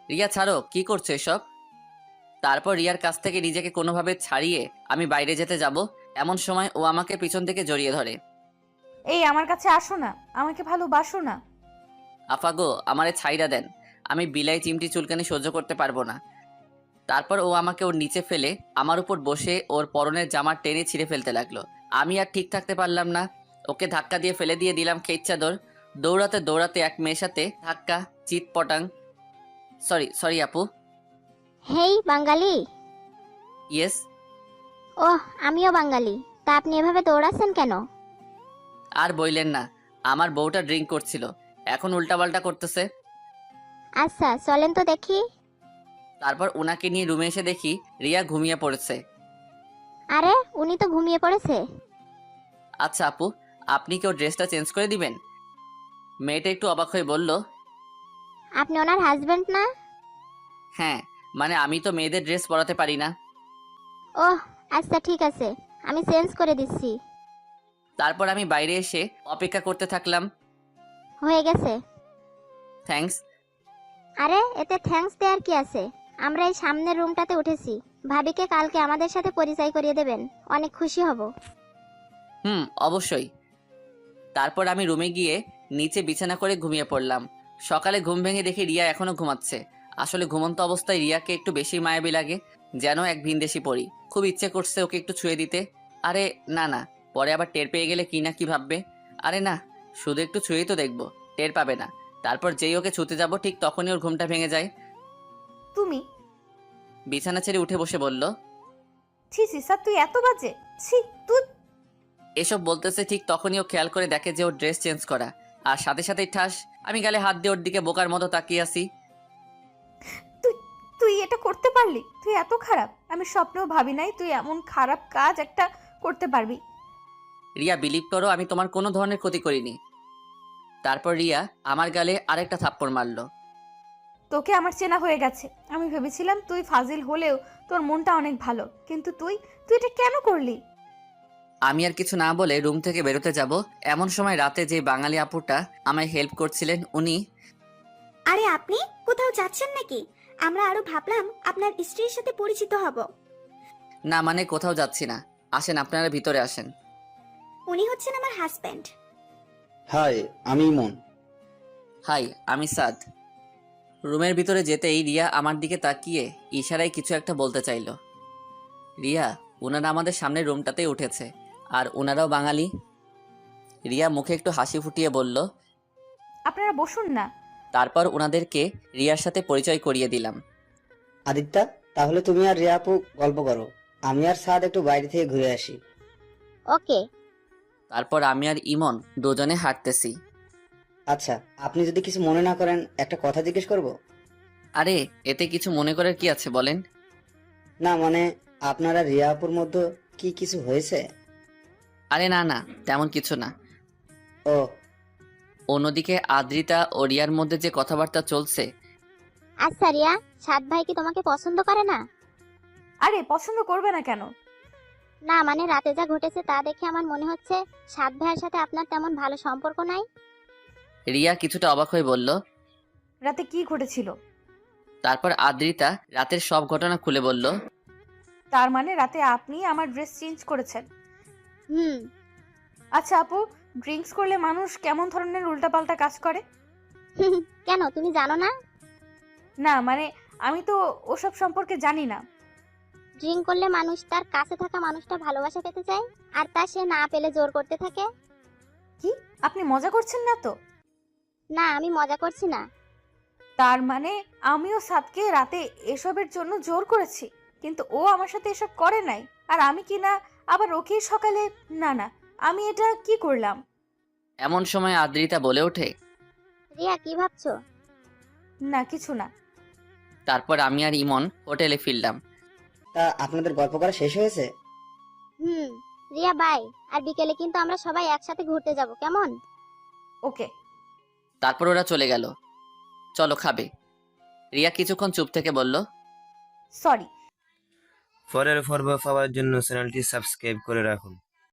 রিয়া ছাড়ো, কি করছো এসব? তারপর রিয়ার কাছ থেকে নিজেকে কোনোভাবে ছাড়িয়ে আমি বাইরে যেতে যাব, এমন সময় ও আমাকে পিছন থেকে জড়িয়ে ধরে। এই আমার কাছে আসো না, আমাকে ভালোবাসো না। আফাগো, আমারে ছাইড়া দেন। আমি বিলাই চিমটি চুলকানি সহ্য করতে পারবো না। তারপর ও আমাকে ওর নিচে ফেলে আমার উপর বসে ওর পরনের জামা টেনে ছিঁড়ে ফেলতে লাগলো। আমি আর ঠিক থাকতে পারলাম না, ওকে ধাক্কা দিয়ে ফেলে দিয়ে দিলাম খেইচ্ছা চাদর। দৌড়াতে দৌড়াতে এক মেয়ের সাথে ধাক্কা, চিৎ পটাং। সরি সরি আপু। হেই বাঙালি। ইয়েস। ওহ, আমিও বাঙালি। তা আপনি এভাবে দৌড়াচ্ছেন কেন? আর বইলেন না, আমার বউটা ড্রিঙ্ক করছিল, এখন উল্টাপাল্টা করতেছে। আচ্ছা চলেন তো দেখি। তারপর ওনাকে নিয়ে রুমে এসে দেখি রিয়া ঘুমিয়ে পড়েছে। আরে উনি তো ঘুমিয়ে পড়েছে। আচ্ছা আপু, আপনি কি ওর ড্রেসটা চেঞ্জ করে দিবেন? মেয়েটা একটু অবাক হয়ে বলল, আপনি ওনার হাজবেন্ড না? হ্যাঁ, মানে আমি তো মেয়েদের ড্রেস পরাতে পারি না। ওহ আচ্ছা ঠিক আছে, আমি চেঞ্জ করে দিচ্ছি। তারপর আমি বাইরে এসে অপেক্ষা করতে থাকলাম। হয়ে গেছে। থ্যাঙ্কস। আরে এতে থ্যাঙ্কস দেওয়ার কি আছে? আমরা এই সামনের রুমটাতে উঠেছি। ভাবিকে কালকে আমাদের সাথে পরিচয় করিয়ে দেবেন, অনেক খুশি হব। অবশ্যই। তারপর আমি রুমে গিয়ে নিচে বিছানা করে ঘুমিয়ে পড়লাম। সকালে ঘুম ভেঙে দেখি রিয়া এখনো ঘুমাচ্ছে। আসলে ঘুমন্ত অবস্থায় রিয়াকে একটু বেশি মায়াবী লাগে, যেন এক ভিনদেশি পড়ি। খুব ইচ্ছে করছে ওকে একটু ছুঁয়ে দিতে। আরে না না, পরে আবার টের পেয়ে গেলে কি না কি ভাববে। আরে না, শুধু একটু ছুঁয়েই তো দেখবো, টের পাবে না। তারপর যেই ওকে ছুঁতে যাব ঠিক তখনই ওর ঘুমটা ভেঙে যায়। তুমি? বিছানা ছেড়ে উঠে বসে বলল, ছি ছি স্যার, তুই এত বাজে। ছি তুই। এসব বলতেছে ঠিক তখনই ও খেয়াল করে দেখে যে ওর ড্রেস চেঞ্জ করা, আর সাথে সাথেই ঠাস। আমি গালে হাত দিয়ে ওর দিকে বোকার মতো তাকিয়ে আছি। তুই তুই এটা করতে পারলি? তুই এত খারাপ, আমি স্বপ্নেও ভাবি নাই তুই এমন খারাপ কাজ একটা করতে পারবি। রিয়া, বিলিভ করো আমি তোমার কোনো ধরনের ক্ষতি করিনি। তারপর রিয়া আমার গালে আরেকটা থাপ্পড় মারলো। তোকে আমার চেনা হয়ে গেছে। আমি ভেবেছিলাম তুই ফাজিল হলেও তোর মনটা অনেক ভালো, কিন্তু তুই তুই এটা কেন করলি? আমি আর কিছু না বলে রুম থেকে বেরোতে যাব, এমন সময় রাতে যে বাঙালি আপুটা আমায় হেল্প করছিলেন উনি, আরে আপনি কোথাও যাচ্ছেন নাকি? আমরা আরো ভাবলাম আপনার স্ত্রীর সাথে পরিচিত হব। না মানে কোথাও যাচ্ছি না, আসেন আপনারা ভিতরে আসেন। উনি হচ্ছেন আমার হাজবেন্ড। হাই, আমি ইমন। হাই, আমি সাদ। রুমের ভিতরে যেতেই রিয়া আমার দিকে তাকিয়ে ইশারায় কিছু একটা বলতে চাইলো। রিয়া, ওনারা আমাদের সামনের রুমটাতেই উঠেছে, আর ওনারাও বাঙালি। রিয়া মুখে একটু হাসি ফুটিয়ে বলল। আপনারা বসুন না। তারপর ওনাদেরকে রিয়ার সাথে পরিচয় করিয়ে দিলাম। আদিত্যা, তাহলে তুমি আর রিয়া আপু গল্প করো, আমি আর সাদ একটু বাইরে থেকে ঘুরে আসি। ওকে। তারপর আমি আর ইমন দুজনে হাঁটতেছি। আচ্ছা, আপনি যদি কিছু মনে না করেন একটা কথা জিজ্ঞেস করব? আরে এতে কিছু মনে করার কি আছে বলেন। না মানে, আপনারা রিয়া আপুর মধ্যে কি কিছু হয়েছে? আরে না না, তেমন কিছু না। ও। অন্যদিকে আদ্রিতা ও রিয়ার মধ্যে যে কথাবার্তা চলছে। আচ্ছা রিয়া, সাদ ভাই কি তোমাকে পছন্দ করে না? আরে পছন্দ করবে না কেন? না মানে রাতে যা ঘটেছে তা দেখে আমার মনে হচ্ছে সাদ ভাইয়ের সাথে আপনার তেমন ভালো সম্পর্ক নাই। রিয়া কিছুটা অবাক হয়ে বলল। রাতে কি ঘটেছিল? তারপর আদ্রিতা রাতের সব ঘটনা খুলে বলল। তার মানে রাতে আপনি আমার ড্রেস চেঞ্জ করেছেন? হুম। আচ্ছা আপু, ড্রিঙ্কস করলে মানুষ কেমন ধরনের উল্টাপাল্টা কাজ করে? কেন তুমি জানো না? না মানে, আমি তো ওসব সম্পর্কে জানি না। ড্রিঙ্ক করলে মানুষ তার কাছে থাকা মানুষটা ভালোবাসা পেতে চায়, আর তা সে না পেলে জোর করতে থাকে। কি? আপনি মজা করছেন না তো? না আমি মজা করছি না। তার মানে আমিও সাদকে রাতে এসবের জন্য জোর করেছি, কিন্তু ও আমার সাথে এসব করে নাই, আর আমি কি না আবার ওকে সকালে। না না, আমি এটা কি করলাম? এমন সময় আদ্রিতা বলে ওঠে। রিয়া কি ভাবছো? না কিছু না। তারপর আমি আর ইমন হোটেলে ফিরলাম। তা আপনাদের গল্প করা শেষ হয়েছে? হুম। রিয়া বাই। আর বিকেলে কিন্তু আমরা সবাই একসাথে ঘুরতে যাব, কেমন? ওকে। তারপর ওরা চলে গেল। চলো খাবে। রিয়া কিছুক্ষণ চুপ থেকে বলল। সরি। পরের পর্ব পাওয়ার জন্য চ্যানেলটি সাবস্ক্রাইব করে রাখুন।